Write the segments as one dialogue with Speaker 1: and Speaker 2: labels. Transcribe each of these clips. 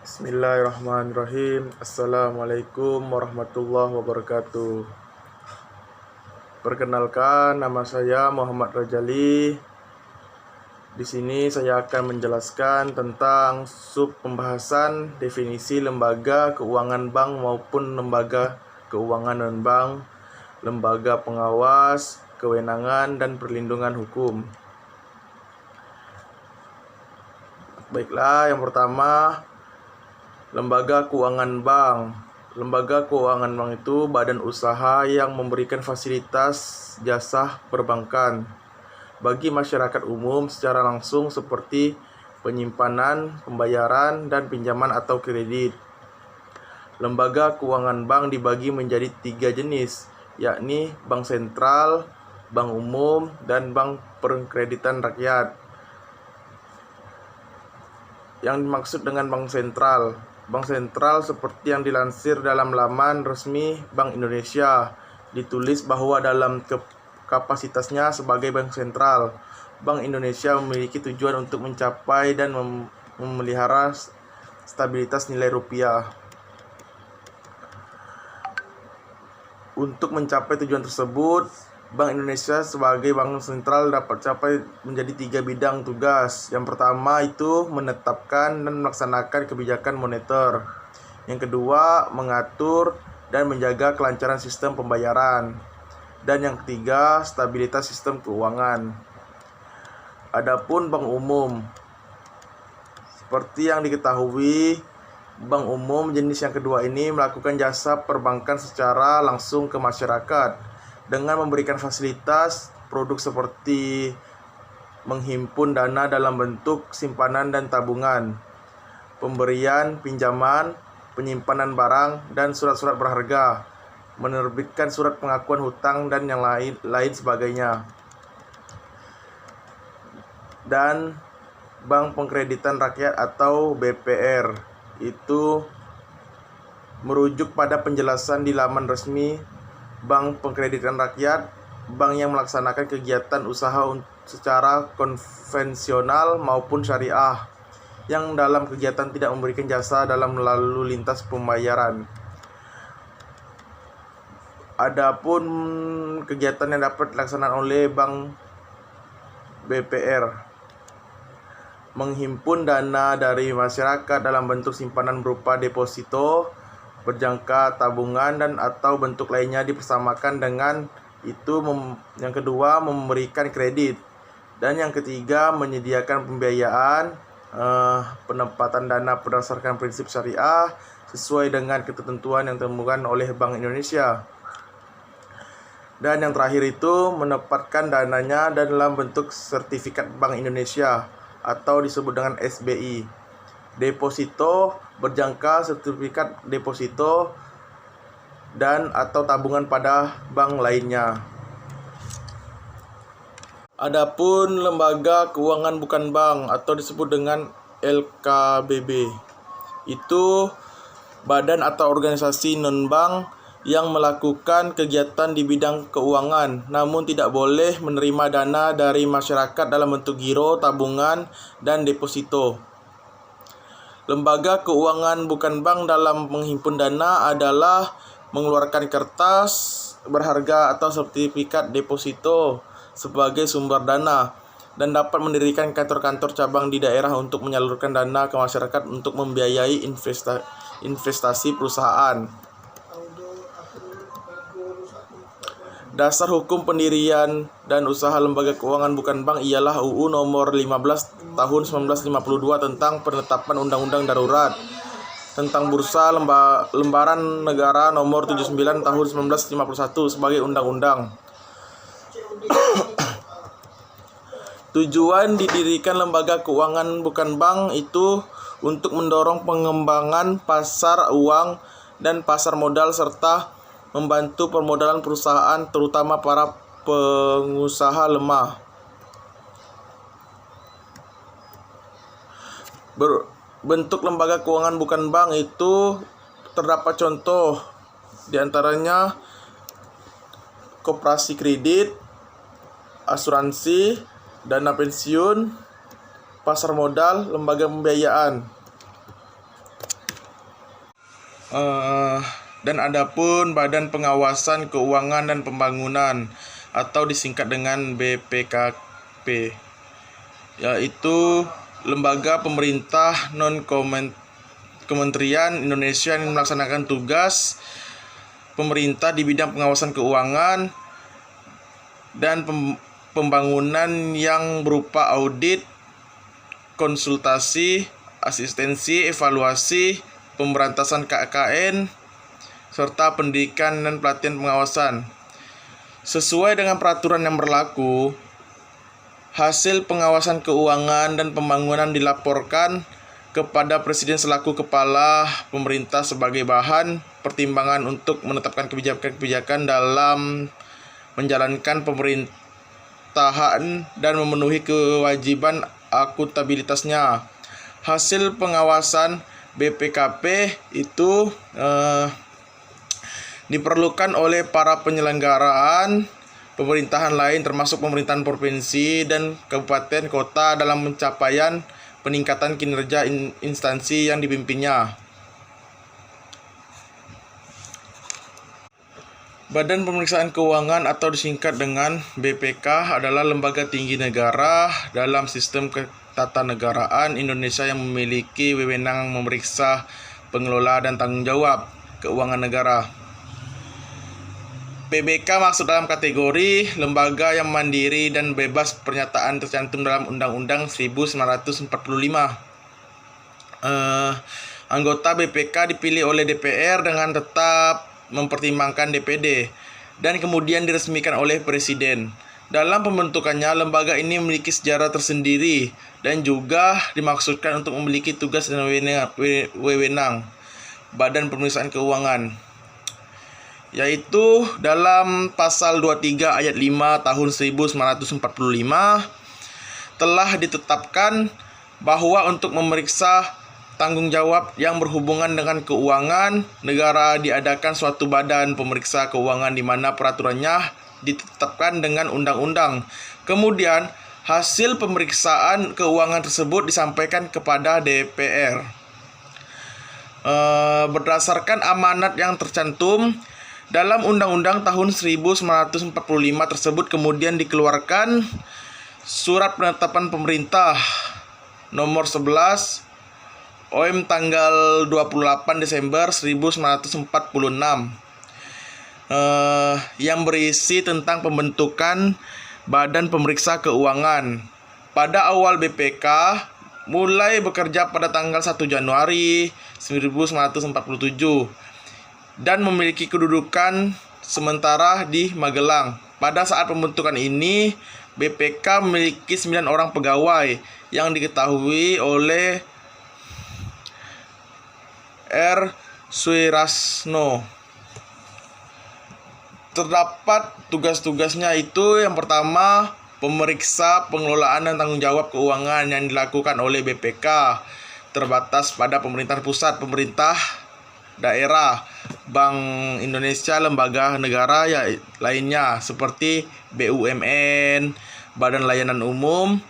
Speaker 1: Bismillahirrahmanirrahim. Assalamualaikum warahmatullahi wabarakatuh. Perkenalkan, nama saya Muhammad Rajali. Di sini saya akan menjelaskan tentang sub pembahasan definisi lembaga keuangan bank maupun lembaga keuangan non-bank, lembaga pengawas, kewenangan dan perlindungan hukum. Baiklah, yang pertama, lembaga keuangan bank. Lembaga keuangan bank itu badan usaha yang memberikan fasilitas jasa perbankan bagi masyarakat umum secara langsung seperti penyimpanan, pembayaran, dan pinjaman atau kredit. Lembaga keuangan bank dibagi menjadi 3 jenis, yakni bank sentral, bank umum, dan bank perkreditan rakyat. Yang dimaksud dengan bank sentral seperti yang dilansir dalam laman resmi Bank Indonesia, ditulis bahwa dalam kapasitasnya sebagai bank sentral, Bank Indonesia memiliki tujuan untuk mencapai dan memelihara stabilitas nilai rupiah. Untuk mencapai tujuan tersebut, Bank Indonesia sebagai bank sentral dapat capai menjadi 3 bidang tugas. Yang pertama itu menetapkan dan melaksanakan kebijakan moneter. Yang kedua, mengatur dan menjaga kelancaran sistem pembayaran. Dan yang ketiga, stabilitas sistem keuangan. Adapun bank umum, seperti yang diketahui, bank umum jenis yang kedua ini melakukan jasa perbankan secara langsung ke masyarakat dengan memberikan fasilitas produk seperti menghimpun dana dalam bentuk simpanan dan tabungan, pemberian pinjaman, penyimpanan barang dan surat-surat berharga, menerbitkan surat pengakuan hutang dan yang lain sebagainya. Dan Bank Pengkreditan Rakyat atau BPR itu merujuk pada penjelasan di laman resmi Bank Pengkreditan Rakyat, bank yang melaksanakan kegiatan usaha secara konvensional maupun syariah, yang dalam kegiatan tidak memberikan jasa dalam lalu lintas pembayaran. Adapun kegiatan yang dapat dilaksanakan oleh Bank BPR, menghimpun dana dari masyarakat dalam bentuk simpanan berupa deposito, berjangka, tabungan, dan atau bentuk lainnya dipersamakan dengan itu. Yang kedua, memberikan kredit. Dan yang ketiga, menyediakan pembiayaan, penempatan dana berdasarkan prinsip syariah sesuai dengan ketentuan yang ditentukan oleh Bank Indonesia. Dan yang terakhir itu menempatkan dananya dalam bentuk sertifikat Bank Indonesia atau disebut dengan SBI, deposito, berjangka, sertifikat deposito, dan atau tabungan pada bank lainnya. Adapun lembaga keuangan bukan bank atau disebut dengan LKBB, itu badan atau organisasi non-bank yang melakukan kegiatan di bidang keuangan, namun tidak boleh menerima dana dari masyarakat dalam bentuk giro, tabungan, dan deposito. Lembaga keuangan bukan bank dalam menghimpun dana adalah mengeluarkan kertas berharga atau sertifikat deposito sebagai sumber dana, dan dapat mendirikan kantor-kantor cabang di daerah untuk menyalurkan dana ke masyarakat untuk membiayai investasi perusahaan. Dasar hukum pendirian dan usaha lembaga keuangan bukan bank ialah UU nomor 15 tahun 1952 tentang penetapan undang-undang darurat tentang bursa lembaran negara nomor 79 tahun 1951 sebagai undang-undang. Tujuan didirikan lembaga keuangan bukan bank itu untuk mendorong pengembangan pasar uang dan pasar modal serta membantu permodalan perusahaan, terutama para pengusaha lemah. Bentuk lembaga keuangan bukan bank itu terdapat contoh, diantaranya koperasi kredit, asuransi, dana pensiun, pasar modal, lembaga pembiayaan. Dan adapun Badan Pengawasan Keuangan dan Pembangunan atau disingkat dengan BPKP, yaitu lembaga pemerintah non-kementerian Indonesia yang melaksanakan tugas pemerintah di bidang pengawasan keuangan dan pembangunan yang berupa audit, konsultasi, asistensi, evaluasi, pemberantasan KKN, serta pendidikan dan pelatihan pengawasan. Sesuai dengan peraturan yang berlaku, hasil pengawasan keuangan dan pembangunan dilaporkan kepada Presiden selaku kepala pemerintah sebagai bahan pertimbangan untuk menetapkan kebijakan-kebijakan dalam menjalankan pemerintahan dan memenuhi kewajiban akuntabilitasnya. Hasil pengawasan BPKP itu diperlukan oleh para penyelenggaraan pemerintahan lain termasuk pemerintahan provinsi dan kabupaten kota dalam pencapaian peningkatan kinerja instansi yang dipimpinnya. Badan Pemeriksaan Keuangan atau disingkat dengan BPK adalah lembaga tinggi negara dalam sistem ketatanegaraan Indonesia yang memiliki wewenang memeriksa, pengelola, dan tanggung jawab keuangan negara. PBK masuk dalam kategori lembaga yang mandiri dan bebas pernyataan tercantum dalam Undang-Undang 1945. Anggota BPK dipilih oleh DPR dengan tetap mempertimbangkan DPD dan kemudian diresmikan oleh Presiden. Dalam pembentukannya, lembaga ini memiliki sejarah tersendiri dan juga dimaksudkan untuk memiliki tugas dan wewenang Badan Pemeriksaan Keuangan, yaitu dalam pasal 23 ayat 5 tahun 1945 telah ditetapkan bahwa untuk memeriksa tanggung jawab yang berhubungan dengan keuangan negara diadakan suatu badan pemeriksa keuangan di mana peraturannya ditetapkan dengan undang-undang. Kemudian hasil pemeriksaan keuangan tersebut disampaikan kepada DPR. Berdasarkan amanat yang tercantum dalam Undang-Undang tahun 1945 tersebut, kemudian dikeluarkan Surat Penetapan Pemerintah nomor 11 OM tanggal 28 Desember 1946 yang berisi tentang pembentukan Badan Pemeriksa Keuangan. Pada awal BPK mulai bekerja pada tanggal 1 Januari 1947 dan memiliki kedudukan sementara di Magelang. Pada saat pembentukan ini, BPK memiliki 9 orang pegawai yang diketahui oleh R. Suirasno. Terdapat tugas-tugasnya itu yang pertama, pemeriksa pengelolaan dan tanggung jawab keuangan yang dilakukan oleh BPK terbatas pada pemerintah pusat, pemerintah daerah, Bank Indonesia, lembaga negara lainnya seperti BUMN, Badan Layanan Umum,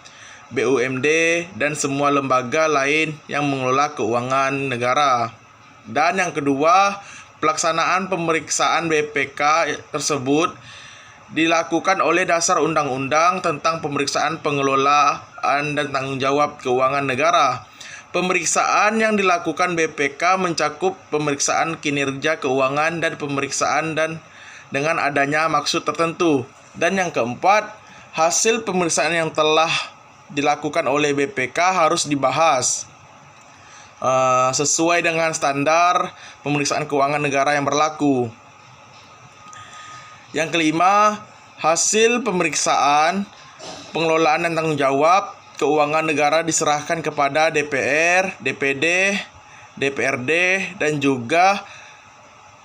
Speaker 1: BUMD, dan semua lembaga lain yang mengelola keuangan negara. Dan yang kedua, pelaksanaan pemeriksaan BPK tersebut dilakukan oleh dasar undang-undang tentang pemeriksaan pengelolaan dan tanggung jawab keuangan negara. Pemeriksaan yang dilakukan BPK mencakup pemeriksaan kinerja keuangan dan pemeriksaan dan dengan adanya maksud tertentu. Dan yang keempat, hasil pemeriksaan yang telah dilakukan oleh BPK harus dibahas sesuai dengan standar pemeriksaan keuangan negara yang berlaku. Yang kelima, hasil pemeriksaan pengelolaan dan tanggung jawab keuangan negara diserahkan kepada DPR, DPD, DPRD, dan juga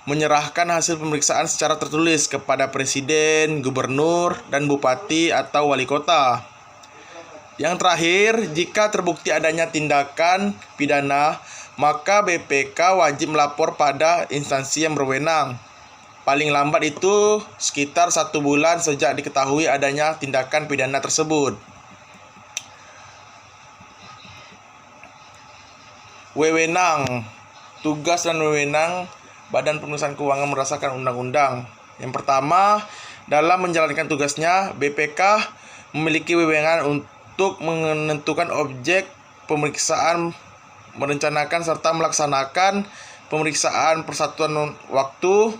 Speaker 1: menyerahkan hasil pemeriksaan secara tertulis kepada Presiden, Gubernur, dan Bupati atau Wali Kota. Yang terakhir, jika terbukti adanya tindakan pidana, maka BPK wajib melapor pada instansi yang berwenang. Paling lambat itu sekitar 1 bulan sejak diketahui adanya tindakan pidana tersebut. Wewenang tugas dan wewenang Badan Perusahaan Keuangan berdasarkan undang-undang. Yang pertama, dalam menjalankan tugasnya, BPK memiliki wewenang untuk menentukan objek pemeriksaan, merencanakan serta melaksanakan pemeriksaan persatuan waktu,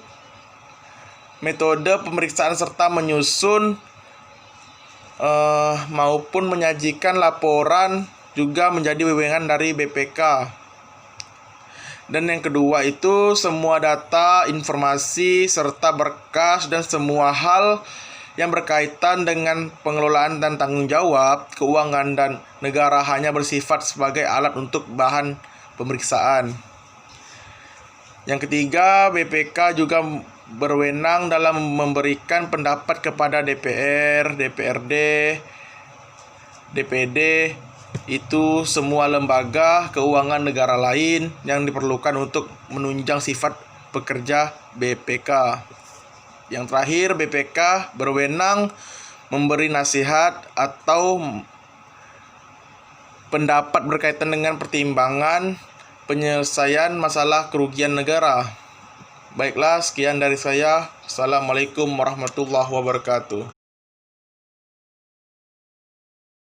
Speaker 1: metode pemeriksaan serta menyusun maupun menyajikan laporan juga menjadi wewenang dari BPK. Dan yang kedua itu semua data, informasi, serta berkas dan semua hal yang berkaitan dengan pengelolaan dan tanggung jawab keuangan dan negara hanya bersifat sebagai alat untuk bahan pemeriksaan. Yang ketiga, BPK juga berwenang dalam memberikan pendapat kepada DPR, DPRD, DPD, itu semua lembaga keuangan negara lain yang diperlukan untuk menunjang sifat pekerja BPK. Yang terakhir, BPK berwenang memberi nasihat atau pendapat berkaitan dengan pertimbangan penyelesaian masalah kerugian negara. Baiklah, sekian dari saya. Assalamualaikum warahmatullahi wabarakatuh.